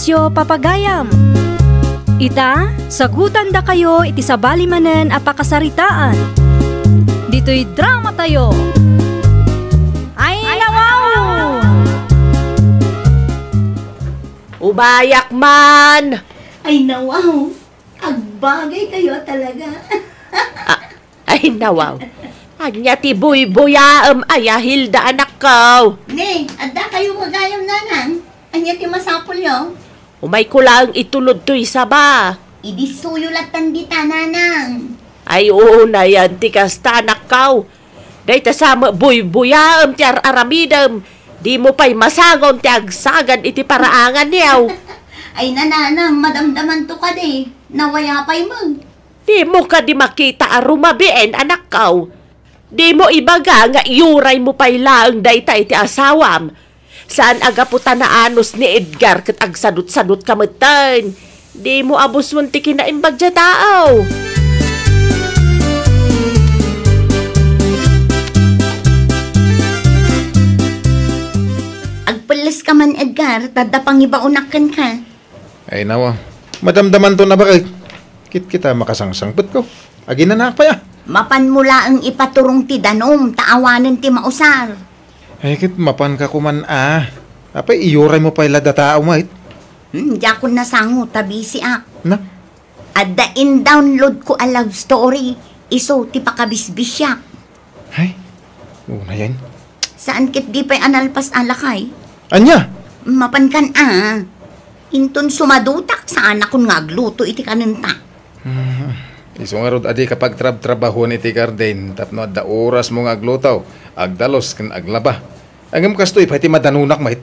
isyo papagayam. Ita, sagutan da kayo iti sabalimanen a pakasaritaan. Dito'y drama tayo. Ay nawaw! Ubayak man! Ay nawaw, agbagay kayo talaga. Ay nawaw. Anya ti buy-buyaam ay Hilda anak ko. Ne, adda kayo magayam nanang. Anya ti masapol yo. Umay ko lang itulod to isa ba? Idi suyulatan di tananang. Ay oo na yan ti kasta anak ko. Day tasama buy-buyaam ti aramidam. Di mo pa'y masagon ti agsagan iti paraangan niyaw. Ay nananang, madamdaman to ka de. Nawaya pa'y mag. Di mo ka di makita arumabien anak ko. Di mo ibaga nga iuray mo pa'y laang dayta iti asawam. Saan agaputa na anos ni Edgar kat agsadot-sadot kamatan. Di mo abuswan ti kinaimbag dya tao. Agpalas ka man Edgar, tada pang ibaunakan ka. Ay nawa, madamdaman to na ba kay? Kita makasangsangpot ko. Agi na pa ya. Mapan mula ang ipaturong ti danom, taawanan ti mausar. Ay kit mapan ka kuman Apay iyuray mo pa ilada tao mo it. Di ako nasango, tabi si ak. Na? Adda in-download ko a love story. Iso ti pakabisbisyak. Ay, una yan. Saan kit di pa'y analpas alakay? Anya? Mapan kan Inton sumadutak saan akong ngagluto iti kanunta. Iso nga rod adi kapag trabahon iti garden tapno adda oras mo ngaglutaw, agdalos ken aglaba. Angem kastoy pati madanunak mahit.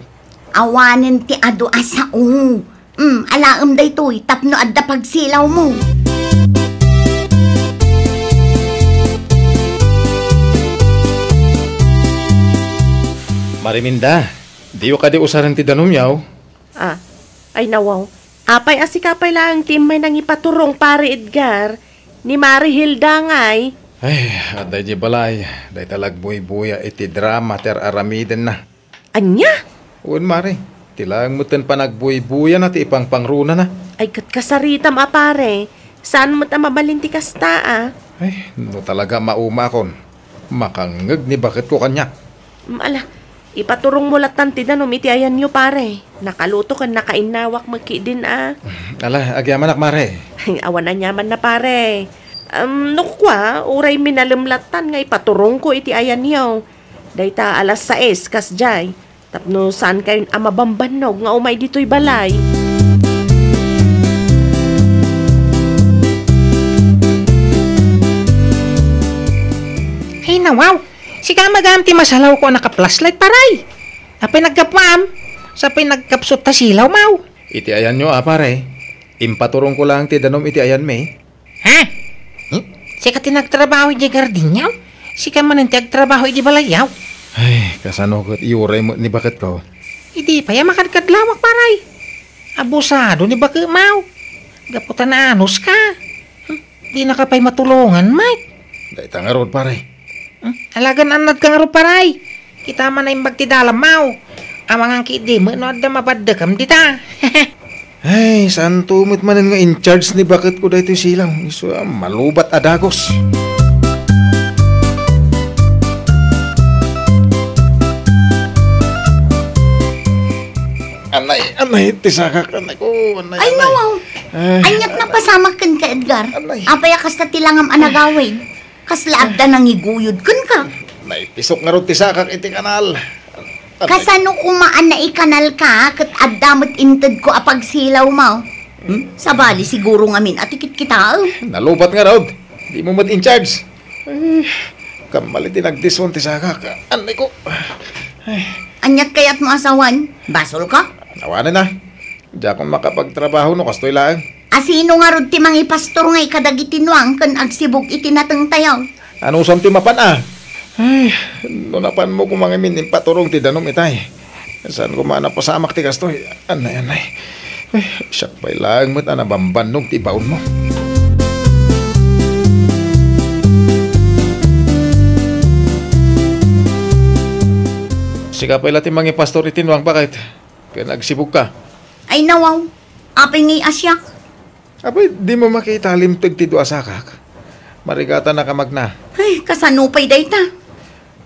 Awanen ti adu asao. Alaem daytoy tapno adda pagsilaw mo. Mariminda, diyo ka di usaran ti danom yaw. Ay nawaw. Apay asikapay lang tim may nang ipaturong pare Edgar. Ni Mari Hilda ngay. Ay, aday di balay. Day talag buy-buya iti drama ter aramiden na. Anya? Uwan Mari, tilang mutin pa nagbuy-buya na ti ipang pangruna na. Ay katsaritam apare. Saan mo ta mabalinti kasta Ay, no talaga mauma kon. Makangag ni bakit ko kanya. Ala, ipaturong mo latan ti danom iti ayan nyo pare. Nakaluto ka nakainawak magkidin Ala, agyaman ak Mari. Awan na nyaman na pare. Nukwa, uray minalimlatan nga ipaturong ko iti ayan niyo. Dayta alas 6 kasjay. Tapno saan kayo amabambanog nga umay dito'y balay. Hey nawaw, si kamagam ti masalaw ko naka-flashlight paray. Apay nagkapam, sapay nagkapsot ta silaw maw. Iti ayan nyo pare. Impaturong ko lang ti danom iti ayan me. Ha? Sika ti nagtrabaho iti gardinyaw? Sika man ti agtrabaho iti balayaw? Ay, kasano kat iuray mo ni bakit ko? Hindi pa ya makadkadlawak paray. Abusado ni bakit maw. Gaputan na anos ka. Di na ka pa'y matulungan, mate. Day tangarod pare. Alagan anad kang aro paray. Kita man na imbag ti dalam maw. Amang ang kidi mo no adda mabadakam dita. Ay, saan tumit manan nga in charge ni bakit ko dahito silang. Iso, malubat adagos. Anay, tisakak, anay ko, anay. Ay nawaw, anyat na pasamak kan ka Edgar. Apaya kas na tilangam anagawin. Kas laagda nang iguyod kan ka. Anay, pisok nga ron tisakak iti kanal. Kasano kumaan na ikanal ka, kat addamot inted ko apagsilaw mo. Sabali siguro ngamin at ikit kita. Nalubat nga raw. Di mo mat in charge. Ay, kamali din nagdison tisakak. Anay ko. Ay. Anyat kaya't mo asawan, basol ka? Nawanan na. Di akong makapagtrabaho no kastoy lang. Asino nga rod ti mangi pastor nga ikadagitinwang kan agsibog itinatang tayaw. Ano usam ti mapan Ay, nunapan mo kung mga min paturong ti danom itay. Saan ko manapasamak ti kastoy. Anay. Ay, siyak pa'y lang mo't anabambanog ti baon mo. Sika pa'y lati mga pastor itinwang bakit? Kaya nagsibog ka. Ay nawaw, apay ngay asyak. Abay, di mo makita limtag ti dua sakak. Marigata na kamag na. Ay, kasanupay dayta.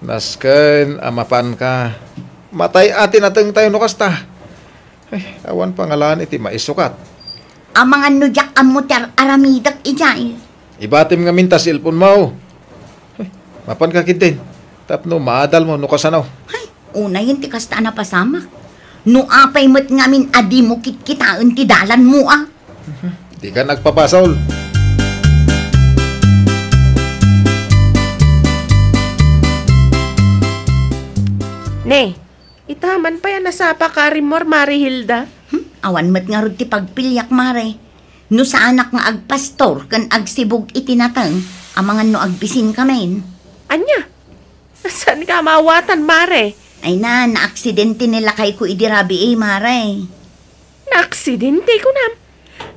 Nasken, amapan ka. Matay atin ateng tayo no kasta. Ay, awan pangalan iti maisukat. Amangan no jak amuter aramidak ijay. Ibatim nga minta silpon mo. Ay, mapan ka kitin. Tapno maadal mo no kasanaw. Ay, una yun ti kasta na pasamak. No apay mo't ngamin adi mo kitkitaan ti dalan mo ah. Di ka nagpapasol. Ne, itaman pa yan nasapa ka rin mo, Marihilda. Awan mo't nga rod ti pagpilyak mare. No sa anak nga agpastor kan agsibog itinatang, amangan no agbisin kamen. Anya? Saan ka mawatan, Mare? Ay na-aksidente nila kay ko idirabi mare. Naaksidente ko na.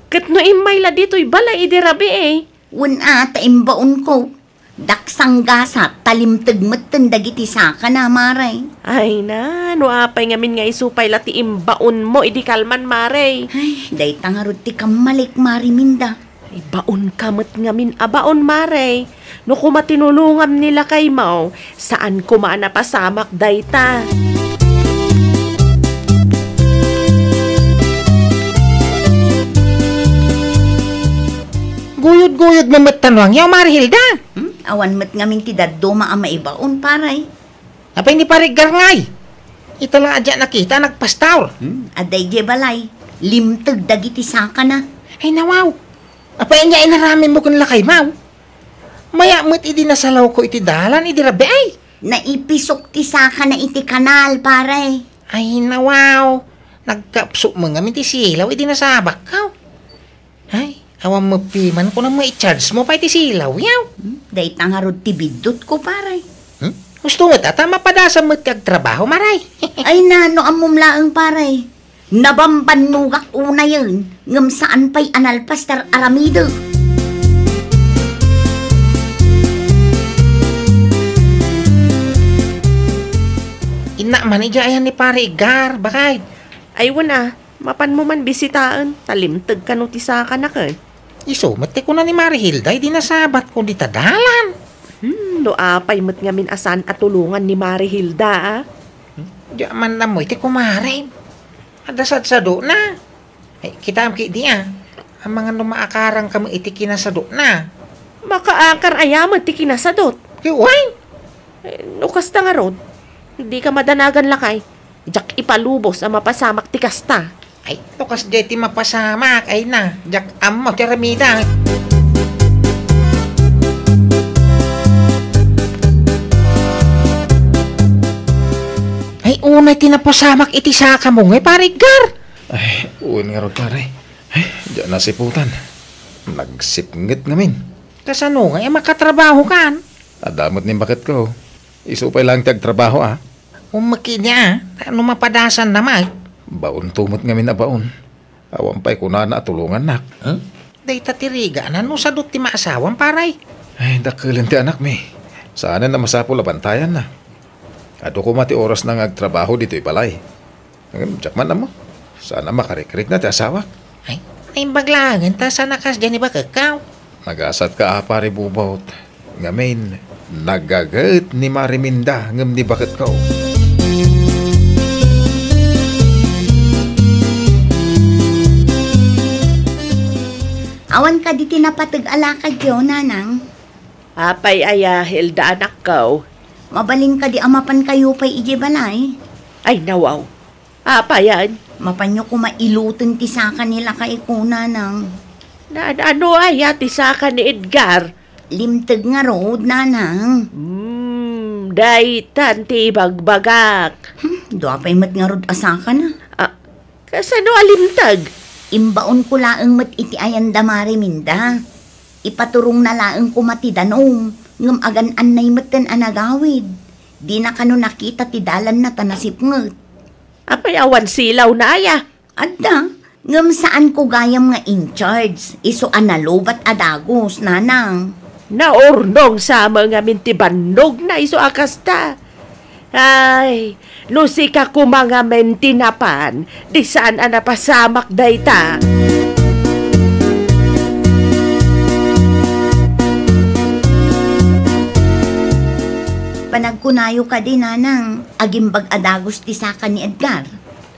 Kat no imay la dito'y balay idirabi Una taimbaon ko. Daksang gasa, talimtag matan dagiti saka na mare. Ay na, no apay ngamin nga isupay lati imbaon mo, idi kalman, Mare. Ay, day tangarot ti kamalik mare minda. Ibaon kamot ngamin abaon, Mare. No kumatinulungam nila kay Mau, saan kumana pasamak dayta. Guyod-guyod mamattanwang yaw, Marihilda. Awan mat ngamin ti daddo maama ibaon paray. Apay ni parigar ngay. Itala adya nakita nagpastor. Aday di balay, limtag dagiti saka na. Ay nawaw. Apay niya inarami mo kun lakay, Mau. Maya mo't idi nasalaw ko iti dalan, idi rabi ay. Naipisok ti saka na iti kanal paray. Ay nawaw. Nagkapsok mo nga ti silaw, idi nasabak ka. Ay, awang mapiman ko na mo i-charge mo pa iti silaw, yaw. Day tangarod ti bidot ko paray. Gusto mo tata mapadasa mo't kagtrabaho, Maray. Ay nano amumlaang paray. Nabambanugak una yun. Ngam saan pa'y analpastar aramido. Ina man ayan ni pare Igar, bakay. Ay wala, mapan mo man bisitaan, talimtag ka no ti saka na ka. Iso, mati ko na ni Marihilda, di nasabat ko di tadalan. No apay mo't ngamin asan at tulungan ni Marihilda, ah. Di man na mo, iti kumare. Adasad sa do na. Ay, kita am di ah. Ang mga numaakarang kami iti kinasado na. Makaakar ayamat ti kinasadot. Kiway! No kasta nga rod, hindi ka madanagan lakay. Jak ipalubos ang mapasamak ti kasta. Ay, tukas di ti mapasamak. Ay na, jak amo, tiramida. Ay, unay tinapasamak iti saka mo ngay, pare Gar. Ay, uwan nga ron pare. Ay, diyan nasiputan. Nagsipngit ngamin. Kasano nga, makatrabaho kan. Adamot ni bakit ko. Isupay lang tagtrabaho ah. Umaki niya, ano mapadasan naman. Baon tumot ngamin na baon. Awampay ko na tulungan nak. Day tatiriga na no sa ti maasawan paray. Ay, dakilan ti anak mi. Saan na masapo labantayan na. Ado ko mati oras na ngagtrabaho dito'y balay. Jakman na mo. Sana makarikrik na ti asawak. Ay baglangan ta sa nakas dyan iba kakaw. Nagasat ka pare bubawt. Ngamin, nagagat ni Mariminda ngam ni bakit ko. Awan ka di tinapatag alakad yo, nanang. Apay aya, Hilda anak ko. Mabalin ka di amapan kayo pa'y ije balay. Ay nawaw. Apayan. Mapanyo ko mailutin ti saka nila kay ko, nanang. Ano ay ati saka ni Edgar? Limtag nga road, nanang. Daytan ti bagbagak. Doa pa'y mat nga road asaka na. Kasano alimtag? Imbaon ko laang mat iti ayan damari minda. Ipaturong na laang ko matidanom. Ngam agan anay matan anagawid. Di na kano nakita ti dalan na tanasip ngut. Apay awan silaw na aya. Adda, ngam saan ko gayam nga in charge. Iso analobat adagos, nanang. Naurnong sa mga mintibandog na iso akasta. Ay, No si ka kumanga mentinapan, di saan napasamak dayta. Panagkunayo ka din, nanang. Agimbag adagos ti saka ni Edgar.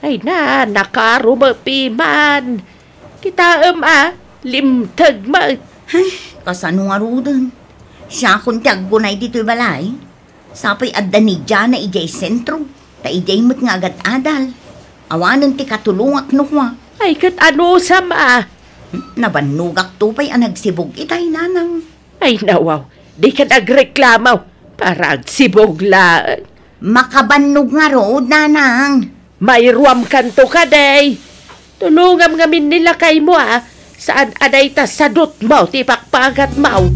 Ay na, nakarumapiman. Kita limtag ma. Kasano nga rudan? Siya kung tiaggunay dito'y balay. Sapay addanidya na ijay sentro. Ta ijay mo't nga agad adal. Awanan ti katulungak no kwa. Ay kat ano sama. Nabanugak tupay ang nagsibog itay, nanang. Ay nawaw, di ka nagreklamaw. Para agsiboglaan. Makabannog nga rood, nanang. May ruam kanto ka, day. Tulungam ngamin nila kay mo, Saan aday ta sadot mo, tipakpagat mo.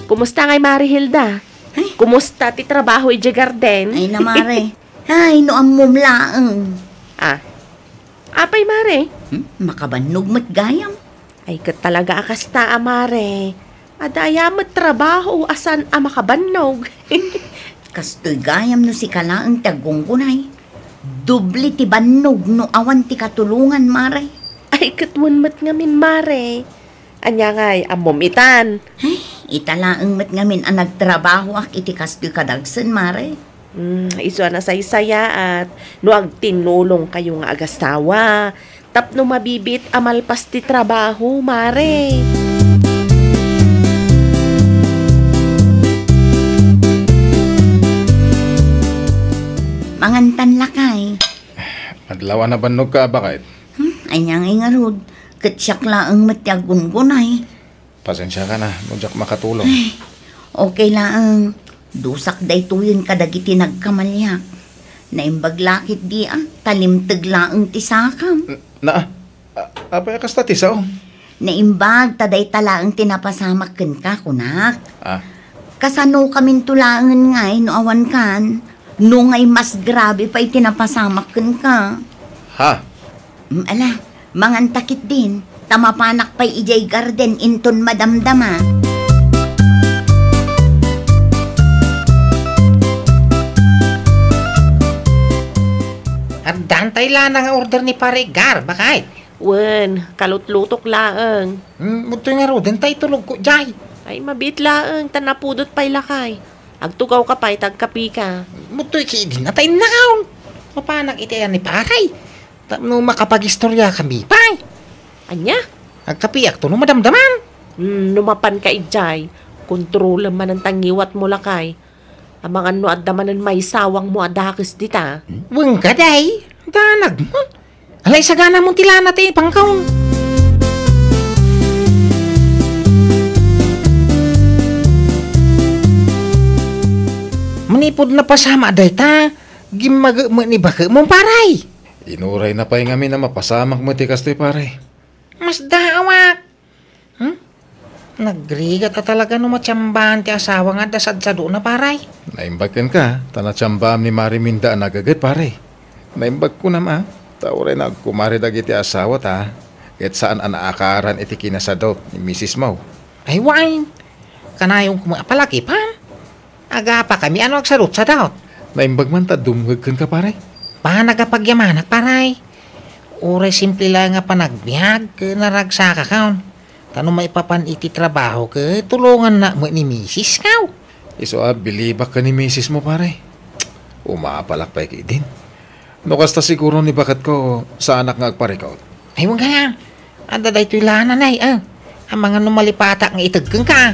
Kumusta ngay, Mari Hilda? Ay. Kumusta ti trabaho iti garden? Ay, namare. Ay, no ang mumlaang. Apay, Mare? Makabannog mo't gayam. Ay, kat talaga akasta, Mare. Adaya mo't trabaho, asan makabannog. Kastoy gayam no si kalaang tagunggunay. Dubli ti bannog no awan ti katulungan, mare. Ay, katwan mo't ngamin, Mare. Anya ngay, amumitan. Ay, italaang mat ngamin ang nagtrabaho ak iti kastoy kadagsan, mare. Iso na saysaya at no ag tinulong kayo nga agastawa. Tapno mabibit amalpas ti trabaho, Mare. Mangantan lakay. Adlaw na bannog ka, bakit? Ay niyang ingarod. Katsyak laang matyagungunay. Pasensya ka na, nujak makatulong. Okay laang. Dusak day tuyin kadagiti nagkamalyak. Naimbag lakit di talimtag laang tisakam. Apay kasta tisaw? Naimbag taday talaang tinapasamak ka, kunak. Ah, Kasano kamin tulangan ngay no awan kan. No ngay mas grabe pa'y tinapasamak ka. ha? Ala, mangantakit din. Tamapanak pa'y ijay garden inton madamdama. At dantay lang ang order ni Pare Gar, bakit? Wen, kalutlutok laang. Muto nga ro, dantay tulog ko, jay. Ay, mabit laang, tanapudot pa'y lakay. Agtugaw ka pa'y tagkapi ka. Muto iki din natay naon. Mapanak iti yan ni Paray. Tapno makapag-istorya kami, pay. Anya? Agkapiyak to no madamdaman. Numapan ka ijay. Kontrolan man ang tangiwat mo lakay. Ang mga no adamanan may sawang mo adakis dita. Weng ka day. Danag mo. Alay sagana mong tila natin pangkaon. Manipod na pasama day ta. Gimag mo ni baka mong Paray. Inuray na pa'y ngamin na mapasamak mo ti kastoy, pare. Mas daawak. Nagrigat ta talaga no matsambahan ti asawa nga dasad sa doon na Paray. Naimbagkan ka, tanatsambam ni Mari Minda nagagat, pare. Naimbag ko na tauray na kumari dagiti asawa ta. Ket saan anaakaran iti kinasadot ni Mrs. Mau. Ay wine. Kanayong kumapalaki pa. Aga pa kami ano agsarot sa daot. Naimbag man ta dumugagkan ka, pare. Nagapagyamanak Paray. Ure simple lang nga panagbiag naragsaka kaon. Tano may papan iti trabaho ke tulungan na mo ni Mrs. Kaw. Iso bilibak ka ni Mrs. mo, pare. Umapalak pa din. No kasta siguro ni bakat ko sa anak nga agparikaw. Ay wag nga. Anda day to'y lananay Ang mga numalipata nga itagkang ka.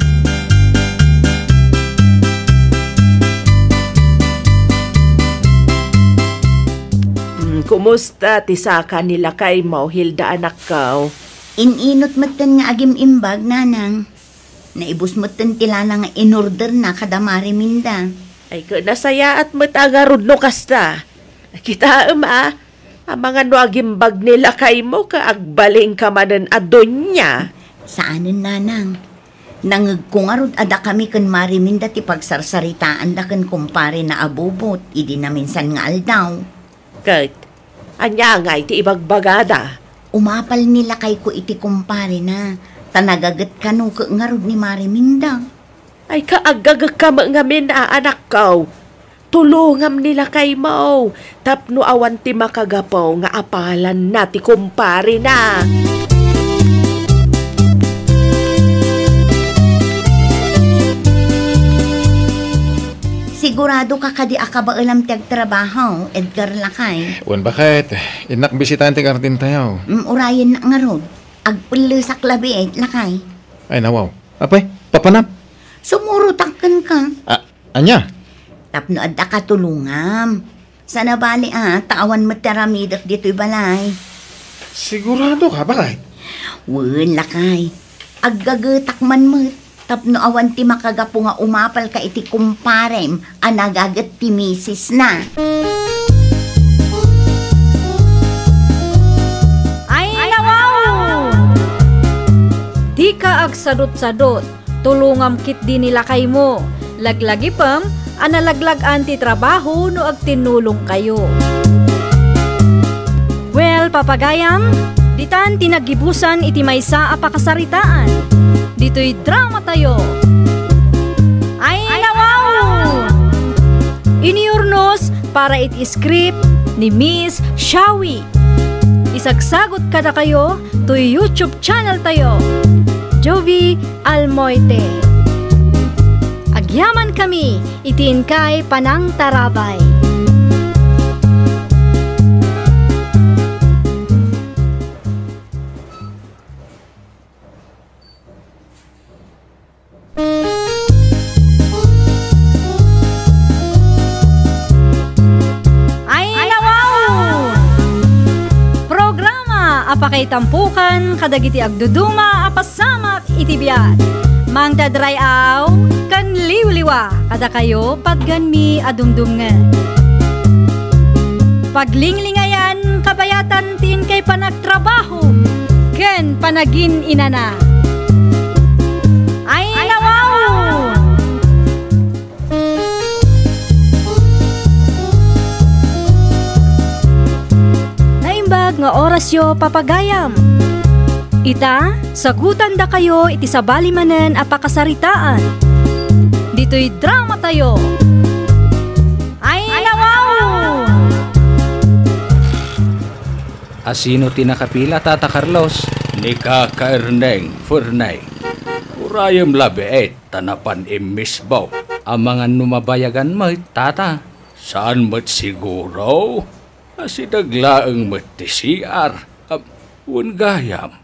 Kumusta ti saka nila kay mo, Hilda anak ka? Ininot matan nga agim imbag, nanang. Naibus matan tila na nga in-order na kadamari minda. Ay nasaya at matagarod no kasta. Kita ang mga nuagimbag nila kay mo kaagbaling ka manan adon niya. Saanin, nanang? Nangagkungarod ada kami kan mariminda ti pagsarsaritaan da kan kumpare na abubot. Idi na minsan nga aldaw. Kat, anya nga iti ibagbagada. Umapal nila kay ko iti kumpare na. Tanagagat ka no ka ngarod ni Mariminda. Ay kaagagag ka ngamin anak ko. Tulungam nila kay mo. Tapno awan ti makagapaw nga apalan na ti kumpari na. Sigurado ka kadi akaba alam tiyag trabaho, Edgar Lakay. Wan bakit? Inak bisitante kartin tayo. Urayan na ngarod. Agpulo sa klabi Lakay. Ay nawaw. Apay, papanap. Sumurutakan ka. Anya? Tapno adda ka tulungam. Sana bali tawan mo teramidak dito'y balay. Sigurado ka, bakit? Wen Lakay. Aggagatak man mo. Tapno awan ti makagapo nga umapal ka iti kumparem anagagat ti misis na. Ay, nawaw! Di ka agsadot-sadot, tulungam kit di nila kay mo. Laglagi pam, analaglag anti trabaho no agtinulong kayo. Well, papagayam, ditan tinagibusan iti maysa a pakasaritaan. Dito'y drama tayo. Ay, nawaw! Iniurnos para iti script ni Miss Shawi. Isagsagot kada kayo to YouTube channel tayo. Jovi Almoite. Agyaman kami, itiin kay Panang Tarabay. Apakay tampukan, kadagiti agduduma, apasamak itibiyat. Mang dadrayaw, kan liwliwa, kada kayo padganmi adumdumngan. Paglinglingayan, kabayatan tin kay panagtrabaho, ken panagin inana. Ay, nawaw! Nga orasyo papagayam. Ita, sagutan da kayo iti sabali manen a pakasaritaan. Dito'y drama tayo. Ay, nawaw! Asino tinakapila, Tata Carlos? Ni Kaka Erneng Furnay. Urayam labi tanapan imisbaw. Ang mga numabayagan mo, Tata. Saan mo't siguro? Asidaglaang matisiar. Gayam.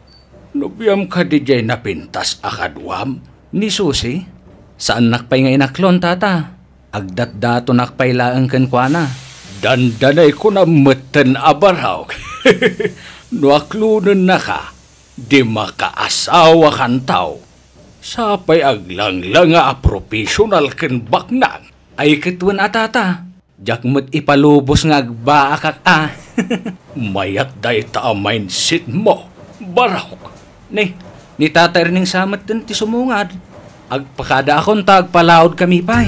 Nubiyam ka di jay napintas akadwam. Ni Susi, saan nakpay nga inaklon, Tata? Agdat-dato nakpay laang kenkwana. Dandanay ko na matan abaraw. Nuaklunan na ka, di makaasawa kan tao. Sapay aglang-lang nga professional ken baknang. Ay kitwan Tata. Jak mo't ipalubos nga agbaakak Mayat day ta mindset mo, barawk. Ni Tata Erning samat din ti sumungad. Agpakada akong tagpalaod kami pa'y.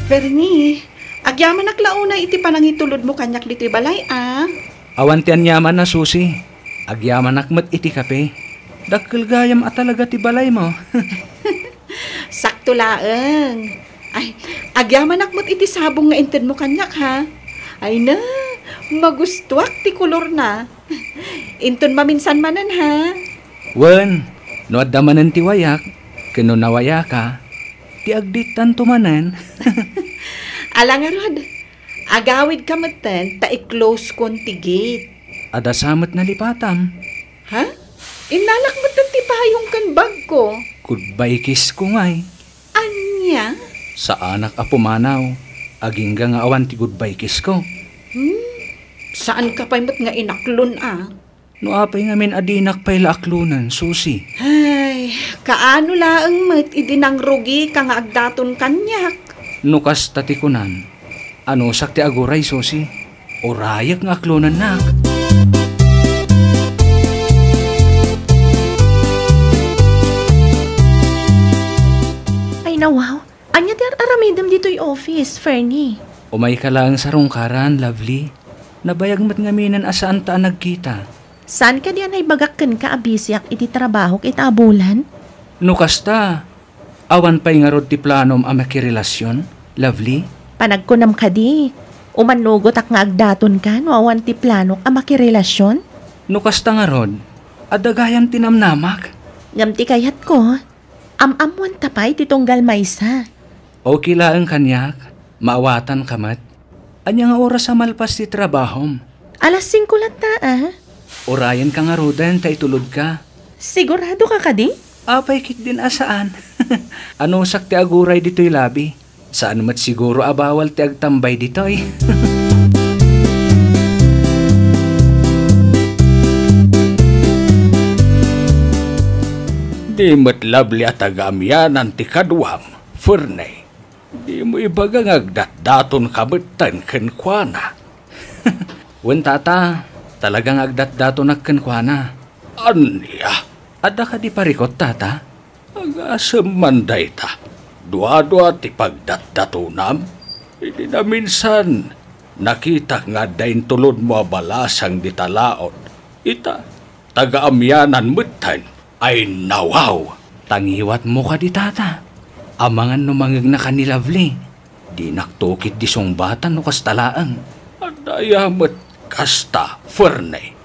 Fernie, agyaman naklauna iti panangitulod mo kanyak dito'y balay Awantian yaman na Susi. Agyaman nakmat iti kape. Dakkel gayam at talaga ti balay mo. Sakto laeng. Ay, agyaman akmat iti sabong nga inted mo kanyak Ay na, magustuak ti kulor na. Inton maminsan manan Wen, no adamanan ti wayak, kano nawaya ka, ti agditan tumanan. Alangarod, agawid ka matan, ta i-close kon ti gate. Adasamot na lipatam. Inalak mo ti payong kan bag ko. Goodbye kiss ko nga'y. Anya? Sa anak a pumanaw, aging nga awan ti goodbye kiss ko. Saan ka pa'y mat nga inaklon No apay ngamin adinak pa'y laaklunan, Susi. Ay, kaano laang mat idinang rugi ka nga agdaton kanyak. Nukas tatikunan, ano sakti aguray, Susi? Orayak nga aklunan nak. Wow, anya ti aramidam dito'y office, Fernie. Umay ka lang sa rungkaran, lovely. Nabayag mat ngaminan asaan ta nagkita. Saan ka diyan ay bagakken ka abisyak iti trabaho kita abulan? No kasta, awan pa'y nga rod ti planom a makirelasyon, lovely. Panagkunam ka di. Umanugot ak nga agdaton ka no awan ti plano a makirelasyon? No kasta nga rod, adagayan tinamnamak. Ngam ti kayat ko, amamwan tapay ti tunggal maysa. Okay lang kanyak, maawatan kamat. Anya nga oras sa malpas ti trabahom. Alas 5 lang ta Orayan ka nga rodan, ta itulod ka. Sigurado ka di? Apay kit din asaan. Ano sak ti aguray dito'y labi? Saan mat siguro abawal ti agtambay dito'y? Di mat lovely at agamyanan ti kadwam, Fernay. Di mo ibagang agdat-daton kabatan kenkwana. Wen tata, talagang agdat-daton agkenkwana. Anya, Ada ka di parikot tata? agasem manday ta. Dua-dua ti pagdat-datunam. Hindi na minsan nakita nga dain tulod mo balasang di talaot. Ita, taga-amyanan mutan ay nawaw. Tangiwat mo ka di tata. Amangan numangig na ka ni lovely. Di naktukit di songbatan no kastalaang. Adayamat kasta, Fernay.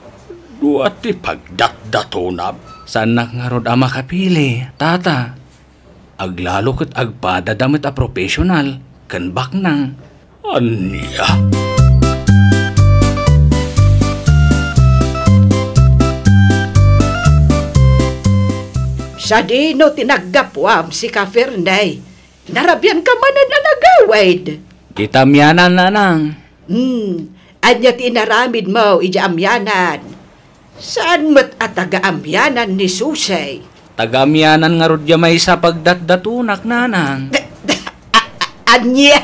Dua ti pagdat-datunam. Sanak nga rod ama kapili, tata. Aglalo ket agpadadamet a profesional, ken baknang. Anya. Sa dino tinaggapwam si ka Fernay. Narabyan ka man na nagawid. Kitamyanan nanang. Anya tinaramid mo, ija-amyanan. Saan mo't at taga-amyanan ni Susay? Tagamyanan nga rod may sa pagdatdatunak nanang. Anya!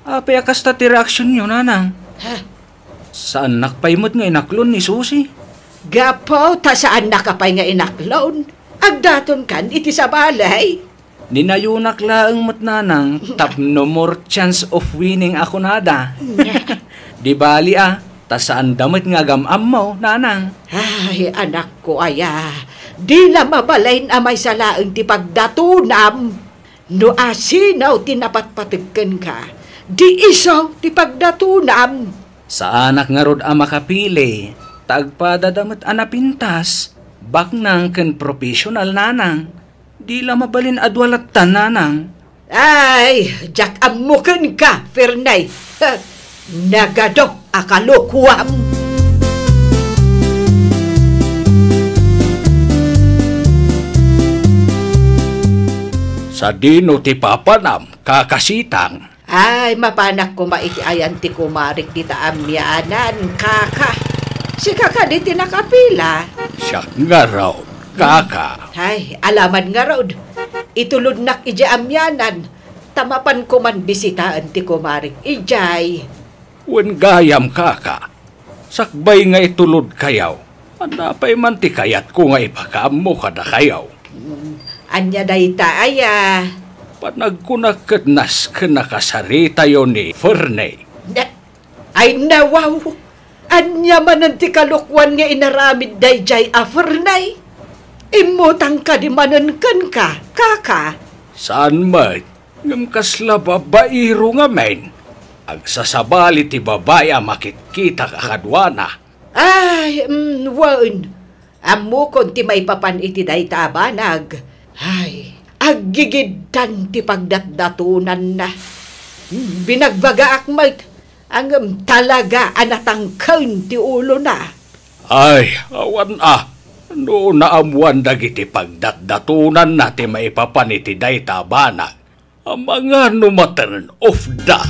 Apay akasta ti reaksyon nyo nanang. Saan nakpaymot nga inaklon ni Susi? Gapo, ta saan nakapay nga inaklon? Agdaton kan iti sa balay. Ninayunak laang mat nanang, tap no more chance of winning ako nada. Di bali ta saan damit nga gamam mo, nanang. Ay, anak ko aya, di na mabalain amay sa laang ti pagdatunam. No asinaw tinapatpatigkan ka, di isaw ti pagdatunam. Sa anak nga rod ama kapili, tagpadadamat anapintas, baknang ken professional nanang. Di la mabalin adwalatan nanang. Ay, jak amukan ka, Fernay. Nagadok akalukuam. Sa dino ti papanam, kakasitang. Ay, mapanak ko maitiayan ti kumarik di taamyanan, kaka. Si kaka di tinakapila. Siya nga raw, kaka. Ay, alaman nga raw. Itulod nak ija amyanan. Tamapan ko man bisitaan ti kumarik ijay. Wen gayam kaka. Sakbay nga itulod kayaw. Anapay man ti kayat ko nga ipakaam mo kada kayaw. Anya dayta aya. Panagkunaketnas kenakasarita yun ni Fernay. Ay nawaw. Anya manan ti kalukwan nga inaramid dayjay a Fernay. Imutang ka di manankan ka, kaka. Saan mat? Ngam kasla babairo nga men. Agsasabali ti babaya makitkita kakadwana. Ay, waun. Amo kon ti may papan iti dayta abanag. Ay, aggigidan ti pagdatdatunan na. Binagbaga akmat. Ang talaga anatangkan ti ulo na. Ay, awan No naamuan dagiti pagdatdatunan nati maipapan iti dayta abanag. Ang mga numatan of da.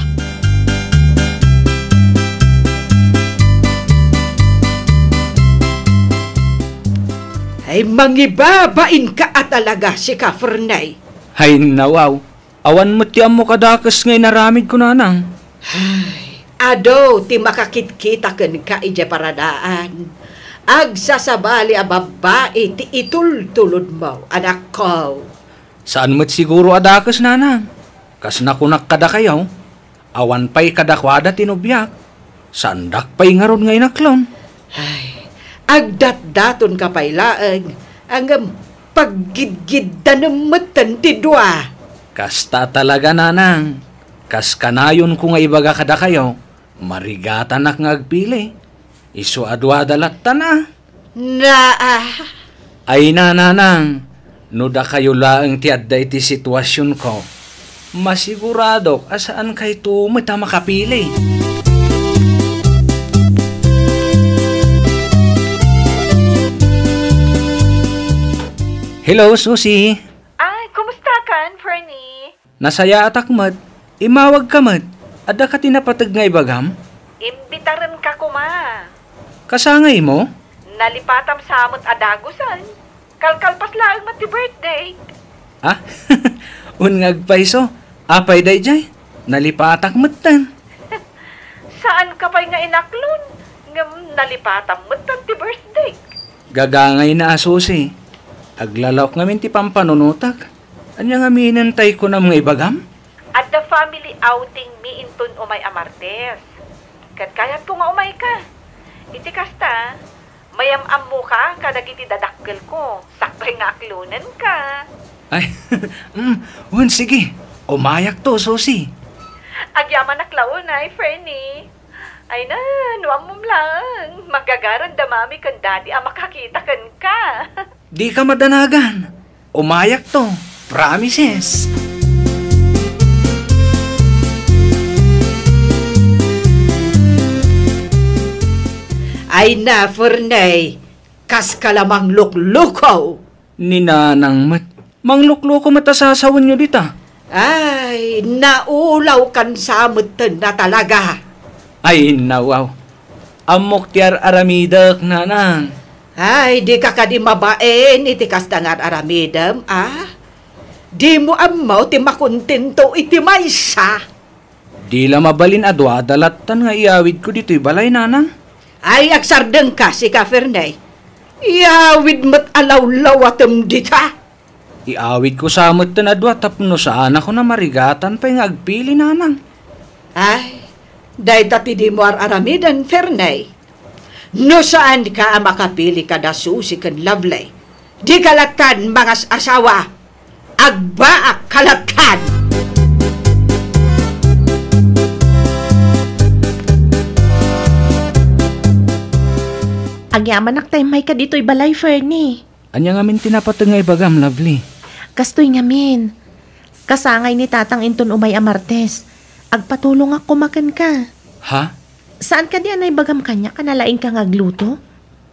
Ay, mangibabain ka at talaga si ka Fernay. Hay nawaw, awan mo ti amo kadakas ngay naramid ko nanang. Ay, ado ti makakitkita ken ka ija paradaan. Agsasabali a babae ti itultulod mo, anak ko. Saan mo't siguro adakas nanang? Kas nakunak kada kayaw? Awan pa'y kadakwada tinubyak. Sandak pa'y ngaron ngay naklon. Ay, agdat-daton ka pa'y laeng. Ang paggidgidda ng matan ti dua. Kasta talaga nanang. Kas kanayon ko nga ibaga kada kayo. Marigatan ak nga agpili. Isu adwa dalatan na. Ay nanang. Nuda kayo laeng ti adday ti sitwasyon ko. Masigurado asaan kay tumit na makapili. Hello, Susie. Ay, kumusta kan, Fernie? Nasaya atak mat. Imawag ka mat. Ada ka tinapatag nga ibagam? Imbitaran ka kuma. Kasangay mo? Nalipatam sa amot adagusan. Kalkalpas lang mat ti birthday. Ah? Ungagpaiso. Apay day jay. Nalipatak mat tan. Saan ka pa'y nga inaklon? Ngam nalipatam mat tan ti birthday. Gagangay na Susie. Aglalawak ngamin ti pampanunutak. Anya nga minantay ko na mga ibagam? At the family outing mi inton umay amartes. Kayat ko nga umay ka. Iti kasta, mayam-am mo ka kadagiti dadakkel ko. Sakay nga aklunan ka. Ay, sige. Umayak to, Susie. Agyaman aklaon ay, Fernie. Ay na, nuam mo lang. Magagaran damami kan daddy makakita kan ka. Di ka madanagan. Umayak to. Promises. Ay na, Fernay. Kas ka lamang luklukaw. Ninanang mat. Manglukloko matasasawan nyo dita. Ay, naulaw kan sa mutan na talaga. Ay, nawaw. Amok tiar aramidak, nanang. Ay, di ka di mabaen, iti kastangan aramidam, ah? Di mo amaw, ti makontento, iti maysa. Di la mabalin adwa, dalatan nga iawid ko dito'y balay, nanang. Ay, agsardeng ka, si ka, Fernay. Iawid mo't alaw-lawatem dita. Iawid ko sa amot na adwa, tapno saan ako na marigatan pa yung agpili, nanang. Ay, dahi dati di mo aramidan, Fernay. No saan ka makapili ka da Susie kan Lovely? Di kalatan mga asawa. Agbaak kalatan. Agyaman nak tayo may ka dito'y balay, Fernie. Anya nga min tinapatag nga ibagam, Lovely. Kastoy nga min. Kasangay ni tatang inton umay amartes. Agpatulong ako makan ka. Ha? Saan ka di anay bagam kanya kanalaing ka nga agluto?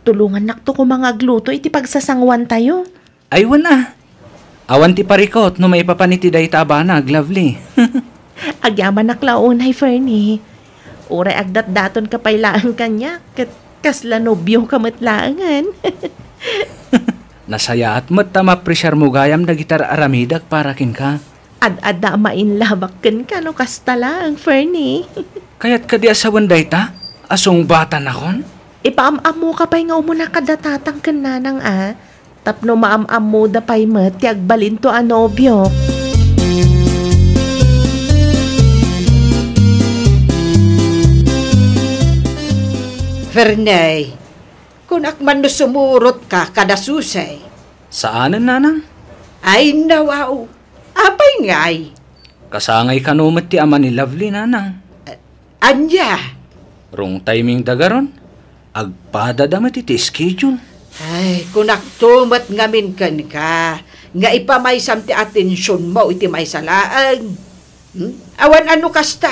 Tulungan nakto ko mga agluto iti pagsasangwan tayo. Aywan ah. Awan ti parikot no may papaniti day tabanag, Lovely. Agyaman naklaon, hay Fernie. Uray agdat-daton ka pailaan kanya. Kasla nobyo ka matlaangan. Nasaya at mat tama presyar mo gayam na gitar aramidak para kin ka. Ad-ada mainlabak ka no kastala ang Fernie. Kaya't ka di asawan day ta? Asong bata na kon? Ipaam-am mo ka pa'y nga umuna kadatatang kananang Tapno maam-am mo da pa'y mat tiag balinto anobyo. Fernay, kung akman no sumurot ka kada susay. Saanan, nanang? Ay nawaw, apay ngay. Kasangay kanumat ti ama ni Lovely, nanang. Anya? Rong timing dagaron. Agpadadamat iti schedule. Ay, kunak tumat ngamin kan ka. Nga ipamaysam ti atensyon mo iti may salaang. Awan ano kasta?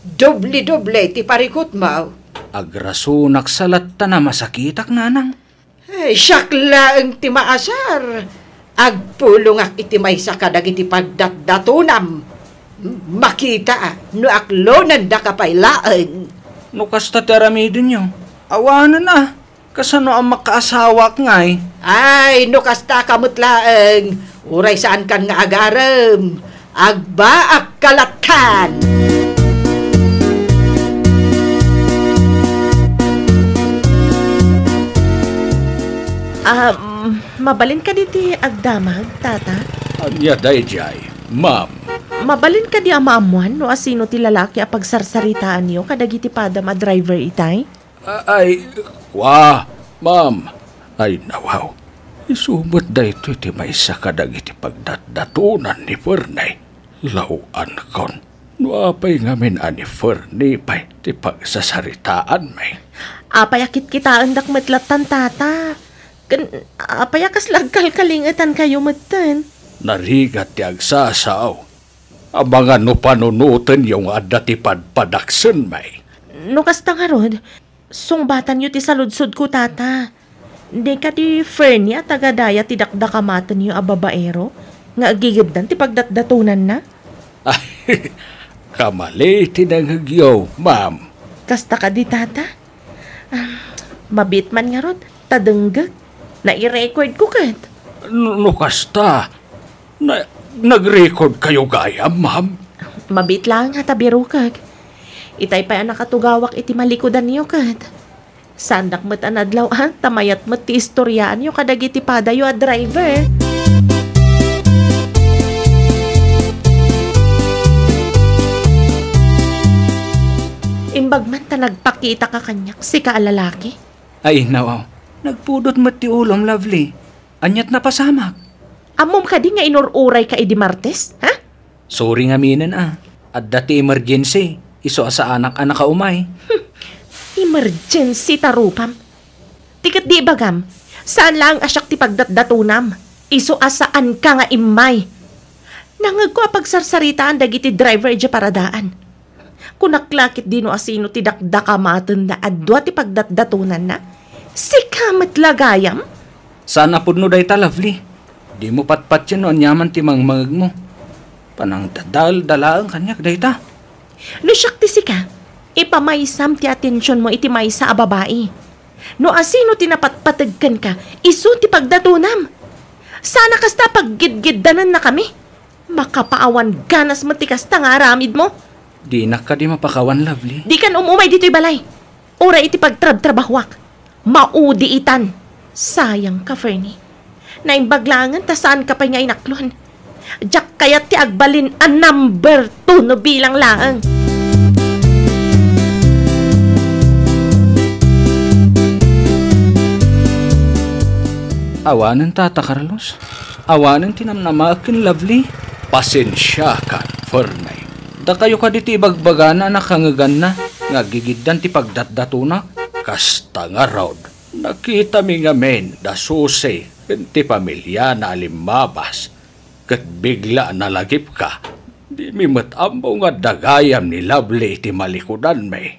Doble-doble ti parikot mo. Agrasunak salat ta na masakitak, nanang. Ay, syakla ang ti maasar. Agpulong ak iti maysa kadag iti pagdatdatunam. Makita no aklonan da kapailaan. No kasta teramidin nyo. Awanan na. Kasano ang makaasawak ngay? Ay, no kasta kamutlaeng. Uray saan kan nga agarem. Agbaak kalatan. Mabalin ka diti agdamag, tata? Anya dayjay, ma'am. Mabalin ka di amaamuan no asino ti lalaki a pagsarsaritaan niyo kadagiti padam a driver itay? Ay, ma'am. Ay, nawaw. Isumot da ito iti may sakadag iti pagdatdatunan ni Fernay. Lauan kon. Nuapay ngamin ani Fernay pa'y ti pagsasaritaan may. Apayakit kita andak matlatan tata. Apayakas lagkal kalingatan kayo matan. Narigat ti agsasaw. Abangan no panunutan yung adati padpadaksen may. No kasta nga rod, sungbatan yu ti saludsod ko tata. Di ka ti Fernie at tagadaya ti dakdakamatan yu a babaero. Nga agigibdan ti pagdatdatunan na. Ay, kamali tinanghagyaw, ma'am. Kasta ka di tata. Mabit man nga rod, tadenggag. Na-i-record ko kat. No kasta, nag-record kayo gaya, ma'am? Mabit lang nga tabiro kag. Itay pa ang nakatugawak iti malikodan niyo kat. Sandak met anadlaw tamayat met ti istoryaan niyo kadag iti padayo a driver. Imbag man ta nagpakita ka kanyak si kaalalaki. Ay, nawaw. Nagpudot mo ti ulom, lovely. Anyat na pasamak. Amom ka di nga inururay ka idi Martes, ha? Sorry nga minan At dati emergency. Iso sa anak-anak ka umay. Emergency tarupam. Tikat di bagam. Saan lang asyak ti pagdatdatunam? Iso asaan ka nga imay. Nangag ko pagsarsaritaan dagiti driver ija paradaan. Kunaklakit dino asino ti dakdakamatan na adwa ti pagdatdatunan na. Sikamat lagayam? Sana pud no dayta, lovely. Di mo patpat yan no anyaman ti mangmangag mo. Panang dadal-dalaan kanyak dayta. No syakti sika, ipamaysam ti atensyon mo iti maysa a babae. No asino tinapatpatagkan ka, iso ti pagdatunam. Sana kasta paggidgiddanan na kami. Makapaawan ganas mo ti kasta nga aramid mo. Di na ka di mapakawan, lovely. Di kan umumay dito'y balay. Ora iti pagtrab-trabahwak. Maudi itan. Sayang ka, Fernie. Naimbaglangan ta saan ka pa nga inaklon. Diyak kaya ti agbalin a number 2 no bilang laang. Awanan tata, Carlos. Awanan tinamnamakin, lovely. Pasensya ka, Fernay. Da kayo ka diti ibagbagana na kangagan na. Nga gigiddan ti pagdatdatuna. Kasta nga rod. Nakita mi nga men da susi ti pamilya na alimabas. Kat bigla nalagip ka. Di mi matambo nga dagayam ni Lovely ti malikudan may.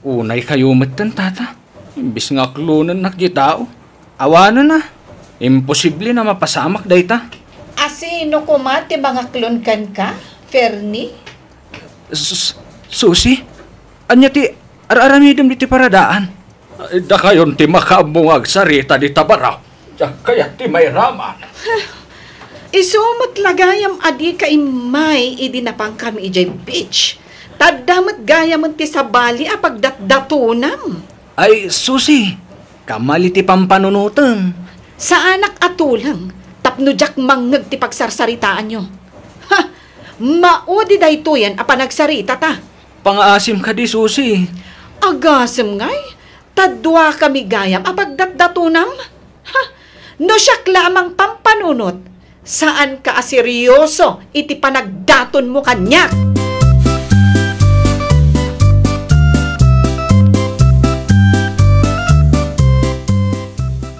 Unay kayo matan, tata. Imbis nga klunan nakitao. Awanan na. Imposible na mapasamak dayta. Asino kumati mga klonkan ka, Fernie? Susi? Anya ti araramidem diti paradaan. Da kayon ti makabungag sarita di tabaraw. Diyak kaya ti may raman. Isumat lagayam adi ka imay idinapang kami ijay beach. Tadamat gayam ti sabali a pagdatdatunam. Ay, Susi, kamali ti pampanunutan. Sa anak atulang, tapno jak mangag ti pagsarsaritaan nyo. Ha! Maudi dayto yan a panagsarita ta. Pangaasim ka di, Susi. Agasem ngay, tadwa kami gayam a pagdatdatunam. Ha! No siyak lamang pampanunot, saan ka aseryoso iti panagdaton mo kanyak?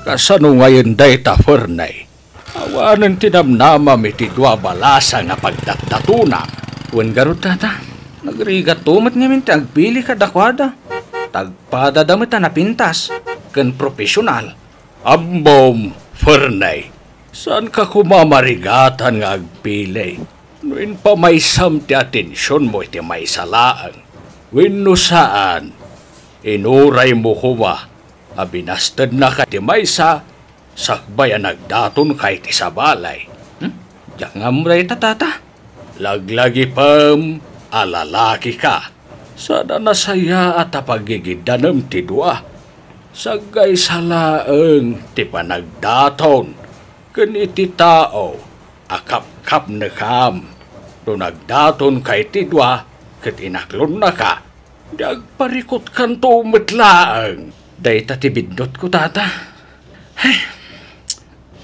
Kasano ngayon dayta, Fernay? Awanan tinamnamam iti dua balasa nga pagdatdatuna. Wan garot, tata. Nagrigat tumat ngamin ti agpili ka dakwada. Tagpada damit na pintas. Kan profesional. Ambom, Fernay. Saan ka kumamarigatan nga agpili? Nuin pa may sam ti atensyon mo iti may salaang. Wenno saan? Inuray mo kuma. Abinastad na ka ti maysa, sakbay ang nagdaton kay ti sabalay. Diyak nga mo rin tata. Laglagi pam, alalaki ka. Sana nasaya at pagigidanam ti dua. Sagay salaang ti panagdaton. Kan iti tao, akap-kap na kam. Do nagdaton kay tidwa, ket inaklon na ka, di agparikot kanto umatlaang. Day tatibidot ko, tata. Hey,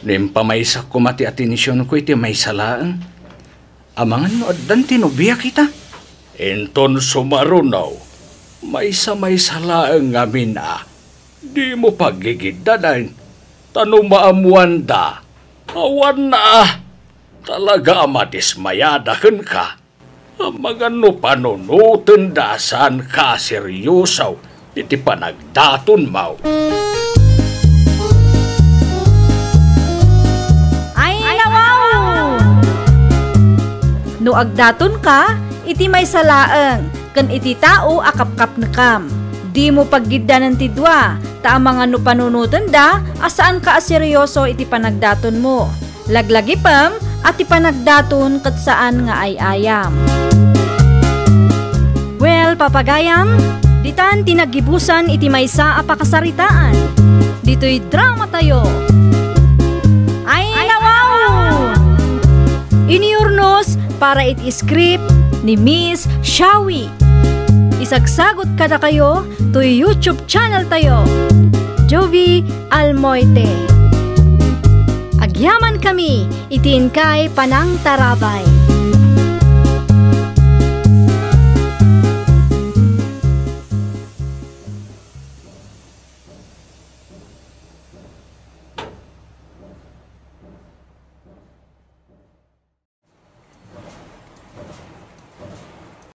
nimpamaysak ko mati atensyon ko iti may salaang. Amangan no addan tinubiya kita. Enton sumarunaw, may salaang ngamin Di mo pagigidanan, tanong maamuan da. Awan na talaga madismayadahan ka. Amagan no panunutan da saan ka seryosaw, iti panagdaton mau. Ay, nawaw! No agdaton ka, iti may salaang, kan iti tao akap-kap na kam. Di mo paggidanan ti dua, ta mga no panunutan da, asaan ka aseryoso iti panagdaton mo. Laglagi pam, at ipanagdaton kat saan nga ay ayam. Well, papagayam, ditan tinagibusan iti maysa a pakasaritaan. Dito'y drama tayo. Ay, nawaw! Iniurnos para iti script ni Miss Shawi. Isagsagot kada kayo to YouTube channel tayo, Jovi Almoite. Agyaman kami, itiin kay Panang Tarabay.